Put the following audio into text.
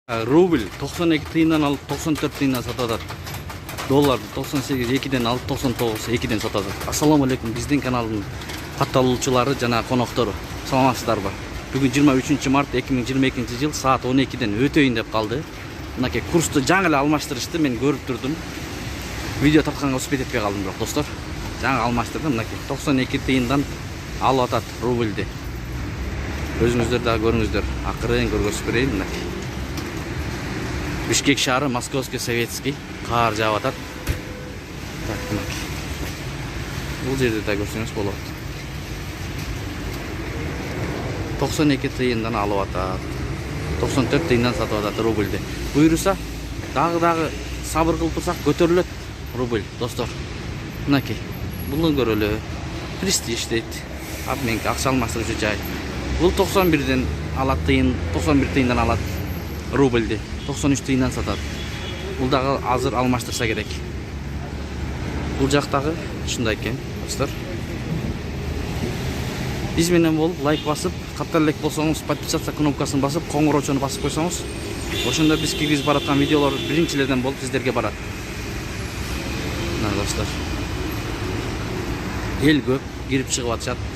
Рубль 92 тыйындан алып 94 тыйындан сатады. Доллар 98 2ден алып 99 2ден сатады. Ассаламу алейкум, биздин каналдын катталуучулары жана коноктору. Саламатсыздарбы? Бүгүн 23 март 2022 жыл саат 12ден өтөйүн деп калды. Мынакей курсту жаңы эле алмаштырышты, мен көрүп турдум. Видео тартканга успет этпей калдым бирок достор. Жаңы алмаштырдым, мынакей 92 тыйындан алып атат рубльди. Өзүңүздөр да көрүңүздөр. Акырын көргөзүп берейин мынакей. Бишкек шаары, Московский, Советский, кар жаап атат. Так, мынакей. Бул жерде да көрсөңүз болот. 92 тыйындан алып атат. 94 тыйындан сатып атат рубльди. Буйруса, дагы сабыр кылып турсак көтөрүлөт рубль, достор. Мынакей. Буну көрөлү. Престиж дейт. Обменка, акча алмаштыруу жай. Бул 91ден алат тыйын, 91 тыйындан алат рубльди. 93 тыйындан сатат. Бул дагы азыр алмаштырса керек. Бул жактагы ушундай экен, достор. Биз менен болуп лайк басып, каттар элек болсоңуз, подписаться кнопкасын басып, коңгуроочону басып койсоңуз, ошондо биз киргизип бараткан видеолор биринчилерден болуп сиздерге барат. Мына достор. Эл көп кирип чыгып атышат.